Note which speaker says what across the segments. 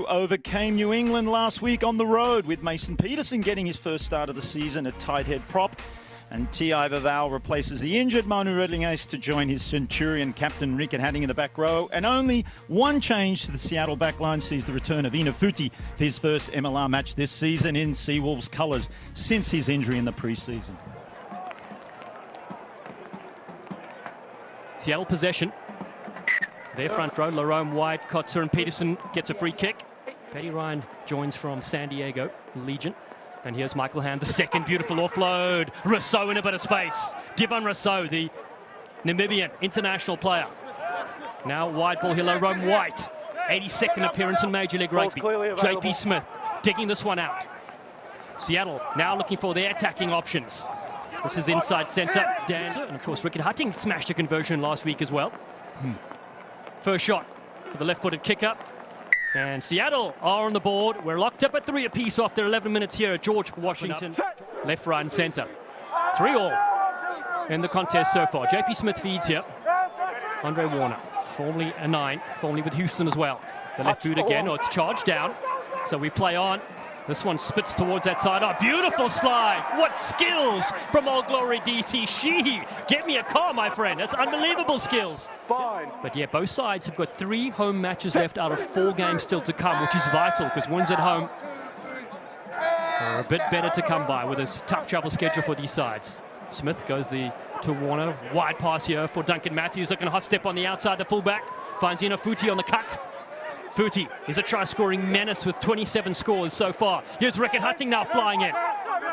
Speaker 1: Waterloo overcame New England last week on the road, with Mason Peterson getting his first start of the season at tight head prop. And T.I. Vavau replaces the injured Manu Redling-Ace to join his Centurion captain Rickard Hatting in the back row. And only one change to the Seattle backline sees the return of Inafuti for his first MLR match this season in Seawolves colours since his injury in the preseason.
Speaker 2: Seattle possession. Their front row, Larome, White, Kotzer and Peterson gets a free kick. Petty Ryan joins from San Diego, Legion. And here's Michael Hand, the second beautiful offload. Rousseau in a bit of space. Divon Rousseau, the Namibian international player. Now wide ball here, Larome White. 82nd appearance in Major League Rugby. JP Smith digging this one out. Seattle now looking for their attacking options. This is inside centre. Dan, and of course Rickard Hatting smashed a conversion last week as well. First shot for the left-footed kicker. And Seattle are on the board. We're locked up at 3 apiece after 11 minutes here at George Washington. Left, right and centre. 3-3 in the contest so far. JP Smith feeds here. Andre Warner, formerly a 9, formerly with Houston as well. The left boot again, it's charged down. So we play on. This one spits towards that side. Oh, beautiful slide. What skills from Old Glory DC. Sheehy, get me a car, my friend. That's unbelievable skills. But yeah, both sides have got 3 home matches left out of 4 games still to come, which is vital because wins at home are a bit better to come by with a tough travel schedule for these sides. Smith goes to Warner. Wide pass here for Duncan Matthews. Looking a hot step on the outside, the fullback. Finds Inafuti on the cut. Futi is a try-scoring menace with 27 scores so far. Here's Rickard Hatting now flying in.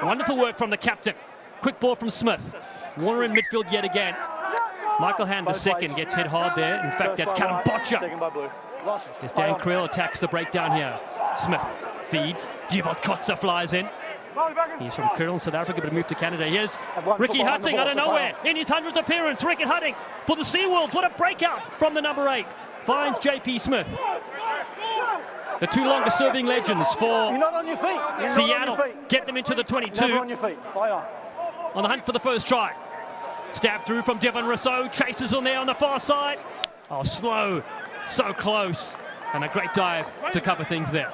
Speaker 2: Wonderful work from the captain. Quick ball from Smith. Warner in midfield yet again. Michael Hand, the second, gets hit hard there. In fact, that's Callum Botcher. As Dan Creel attacks the breakdown here. Smith feeds. Divot Kotzer flies in. He's from Curl, South Africa, but moved to Canada. Here's Ricky Hatting out of nowhere. In his 100th appearance, Rickard Hatting for the Seawolves. What a breakout from the number 8. Finds JP Smith. The 2 longest serving legends for Seattle. Get them into the 22. On the hunt for the first try. Stab through from Divon Rousseau. Chases on there on the far side. Oh, slow. So close. And a great dive to cover things there.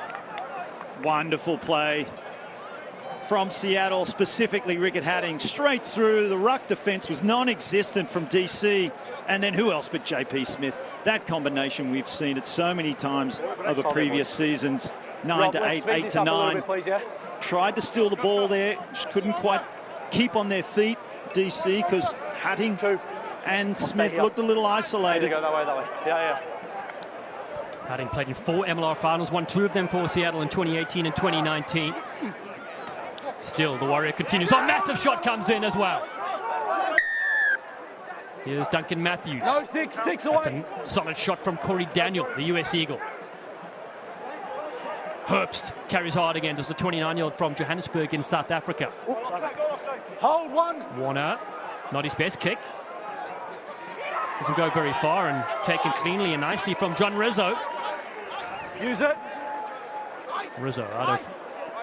Speaker 1: Wonderful play from Seattle, specifically Rickard Hatting. Straight through. The ruck defence was non-existent from DC. And then who else but JP Smith? That combination we've seen it so many times over previous seasons. 9 to 8, 8 to 9. Tried to steal the ball there. Just couldn't quite keep on their feet, DC, because Hatting and Smith looked a little isolated.
Speaker 2: Hatting played in 4 MLR finals, won 2 of them for Seattle in 2018 and 2019. Still, the Warrior continues. A massive shot comes in as well. Here's Duncan Matthews. That's a solid shot from Corey Daniel, the US Eagle. Herbst carries hard again, does the 29-year-old from Johannesburg in South Africa.
Speaker 3: Hold one.
Speaker 2: Warner, not his best kick. Doesn't go very far and taken cleanly and nicely from John Rizzo.
Speaker 3: Use it.
Speaker 2: Rizzo out of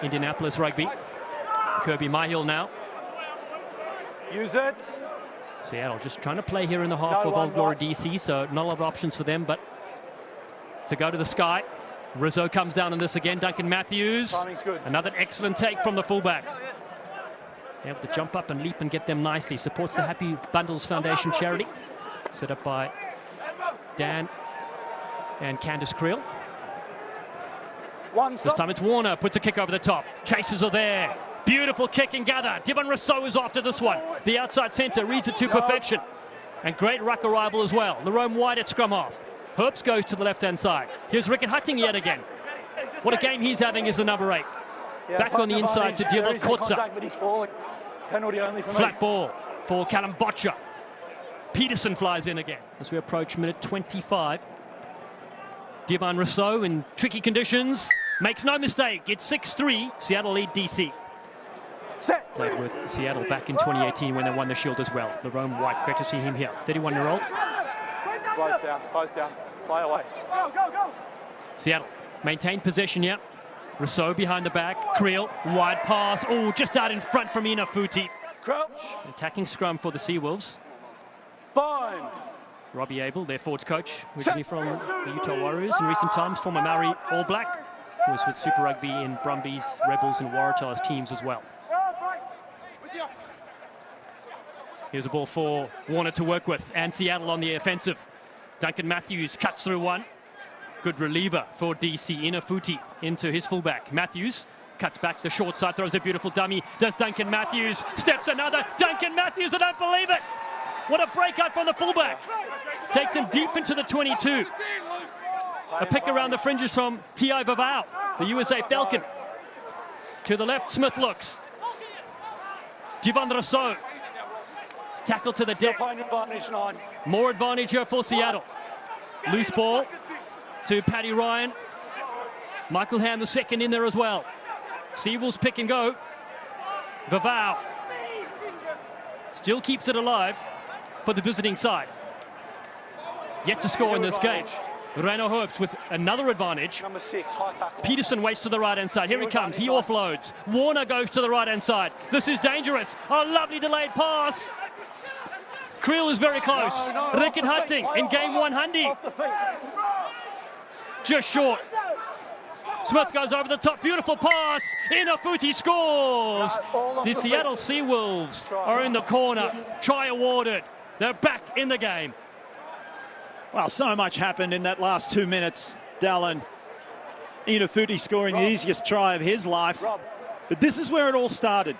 Speaker 2: Indianapolis Rugby. Kirby Myhill now.
Speaker 3: Use it.
Speaker 2: Seattle just trying to play here in the half of Old Glory DC, so not a lot of options for them, but to go to the sky. Rizzo comes down on this again. Duncan Matthews. Another excellent take from the fullback. Able to jump up and leap and get them nicely. Supports the Happy Bundles Foundation charity, set up by Dan and Candice Creel. This time it's Warner, puts a kick over the top. Chasers are there. Beautiful kick and gather. Divon Rousseau is after this one. The outside centre reads it to perfection. And great ruck arrival as well. Larome White at scrum half. Herbst goes to the left-hand side. Here's Rickard Hatting yet again. What a game he's having as the number 8. Back on the inside to Divot Kotzer. Flat ball for Callum Botcher. Peterson flies in again as we approach minute 25. Divon Rousseau in tricky conditions. Makes no mistake. It's 6-3. Seattle lead DC. Played with Seattle back in 2018 when they won the Shield as well. Larome White, great to see him here. 31-year-old.
Speaker 3: Both down. Fly away. Go.
Speaker 2: Seattle maintained possession here. Rousseau behind the back. Creel, wide pass. Oh, just out in front from Inafuti.
Speaker 3: Crouch.
Speaker 2: Attacking scrum for the Seawolves.
Speaker 3: Bind.
Speaker 2: Robbie Abel, their forwards coach, originally from the Utah Warriors in recent times, former Maori All Black. who was with Super Rugby in Brumbies, Rebels and Waratahs teams as well. Here's a ball for Warner to work with, and Seattle on the offensive. Duncan Matthews cuts through one. Good reliever for DC. Inafuti into his fullback. Matthews cuts back the short side, throws a beautiful dummy. Does Duncan Matthews, steps another. Duncan Matthews, I don't believe it. What a breakout from the fullback. Takes him deep into the 22. A pick around the fringes from T.I. Vavau, the USA Falcon. To the left, Smith looks. Divan Rousseau. Tackle to the deck. More advantage here for Seattle. Loose ball to Paddy Ryan. Michael Hand, the second, in there as well. Seawolves pick and go. Vavau still keeps it alive for the visiting side. Yet to score in this game. Reno Herbst with another advantage.
Speaker 3: Number 6, high tackle.
Speaker 2: Peterson waits to the right-hand side. Here he comes. He offloads. Warner goes to the right-hand side. This is dangerous. A lovely delayed pass. Creel is very close. Rickard Hutting in game 100. Just short. Smith goes over the top. Beautiful pass. Inafuti scores. The Seattle Seawolves are in the corner. Try awarded. They're back in the game.
Speaker 1: Well, so much happened in that last 2 minutes, Dallin. Inafuti scoring the easiest try of his life. But this is where it all started.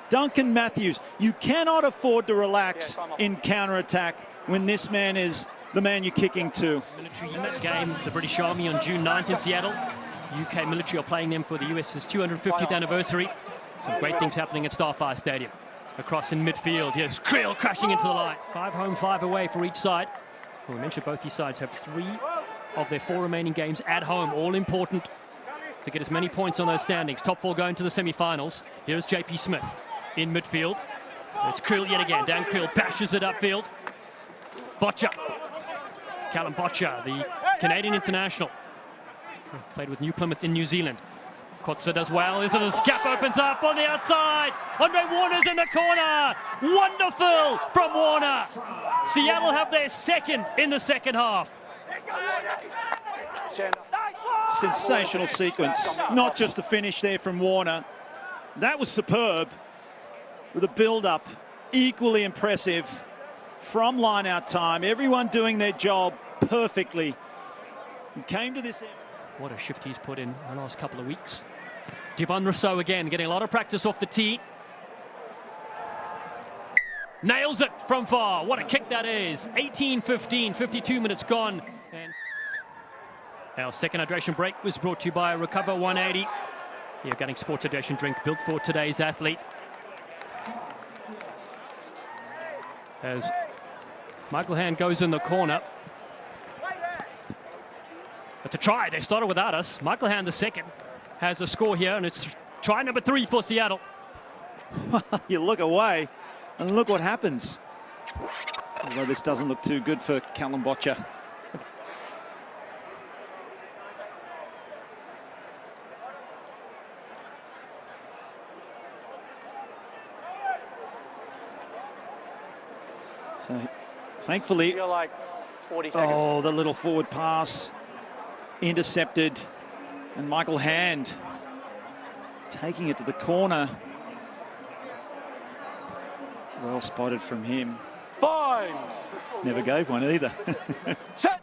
Speaker 1: Duncan Matthews, you cannot afford to relax in counter-attack when this man is the man you're kicking to.
Speaker 2: Military game, the British Army on June 9th in Seattle. UK military are playing them for the US's 250th anniversary. Some great things happening at Starfire Stadium. Across in midfield, here's Creel crashing into the line. 5 home, 5 away for each side. Well, we mentioned both these sides have 3 of their 4 remaining games at home, all important to get as many points on those standings. Top 4 going to the semi-finals. Here's JP Smith in midfield. It's Creel yet again. Dan Creel bashes it upfield. Botcher. Callum Botcher, the Canadian international. Played with New Plymouth in New Zealand. Kotze does well. Is it as gap opens up on the outside? Andre Warner's in the corner. Wonderful from Warner. Seattle have their second in the second half.
Speaker 1: Sensational sequence. Not just the finish there from Warner. That was superb. With a build-up, equally impressive from line-out time. Everyone doing their job perfectly. He came to this end.
Speaker 2: What a shift he's put in the last couple of weeks. Divan Rousseau again, getting a lot of practice off the tee. Nails it from far. What a kick that is. 18-15, 52 minutes gone. And our second hydration break was brought to you by Recover 180. You're getting sports hydration drink built for today's athlete. As Michael Hand goes in the corner. But to try, they started without us. Michael Hand, the second, has a score here, and it's try number 3 for Seattle.
Speaker 1: You look away, and look what happens. Although this doesn't look too good for Callum Botcher. So, thankfully,
Speaker 3: You're like 40 seconds.
Speaker 1: oh, the little forward pass intercepted, and Michael Hand taking it to the corner. Well spotted from him.
Speaker 3: Bind.
Speaker 1: Never gave one either.
Speaker 3: Set.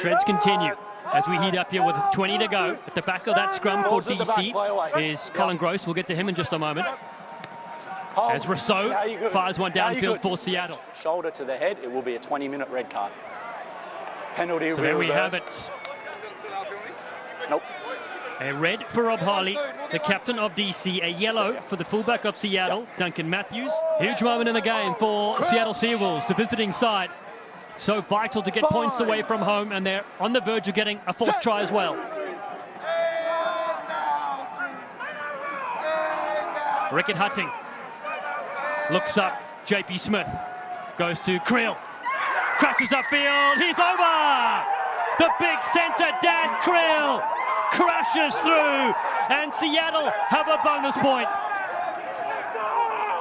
Speaker 2: Shreds continue as we heat up here with 20 to go. At the back of that scrum for
Speaker 3: Balls at the back,
Speaker 2: DC
Speaker 3: play away.
Speaker 2: is Colin Gross. We'll get to him in just a moment.
Speaker 3: Hold.
Speaker 2: As Rousseau
Speaker 3: Now you're good.
Speaker 2: fires one
Speaker 3: Now you're
Speaker 2: downfield
Speaker 3: good.
Speaker 2: for Seattle.
Speaker 3: Shoulder to the head, it will be a 20-minute red card. Penalty.
Speaker 2: So there we have
Speaker 3: reversed.
Speaker 2: it.
Speaker 3: Nope.
Speaker 2: A red for Rob Harley, the captain of DC. A yellow for the fullback of Seattle, Duncan Matthews. Huge moment in the game for Seattle Seawolves, the visiting side. So vital to get points away from home, and they're on the verge of getting a 4th try as well. Rickard Hutting looks up. JP Smith goes to Creel. Crashes upfield. He's over. The big centre, Dan Creel, crashes through, and Seattle have a bonus point.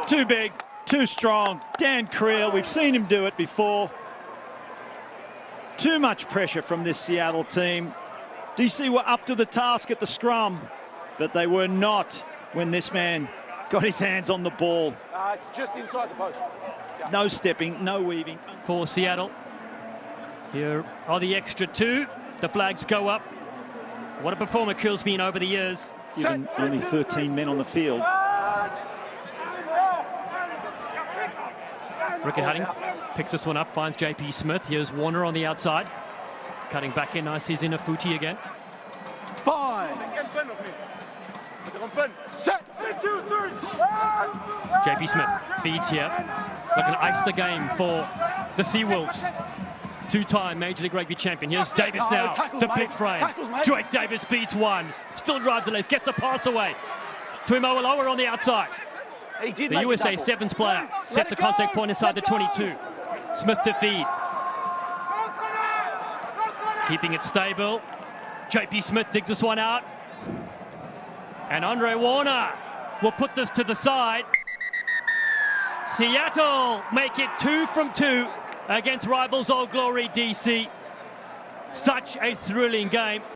Speaker 1: Too big, too strong. Dan Creel, we've seen him do it before. Too much pressure from this Seattle team. DC were up to the task at the scrum, but they were not when this man got his hands on the ball.
Speaker 3: It's just inside the post. Yeah.
Speaker 1: No stepping, no weaving.
Speaker 2: For Seattle. Here are the extra 2. The flags go up. What a performer Kuhl's been over the years.
Speaker 1: Given only 13 men on the field.
Speaker 2: Rickett Hutting picks this one up, finds JP Smith. Here's Warner on the outside. Cutting back in, nice, he's in a footy again. JP Smith feeds here. Looking to ice the game for the Seawolves. 2-time Major League Rugby champion. Here's Davis now, the big frame. Drake Davis beats one. Still drives the legs, gets the pass away. Tuimoaloa on the outside. The USA Sevens player sets a contact point inside the 22. Smith to feed. Keeping it stable. JP Smith digs this one out. And Andre Warner will put this to the side. Seattle make it 2 from 2 against rivals Old Glory DC. Such a thrilling game.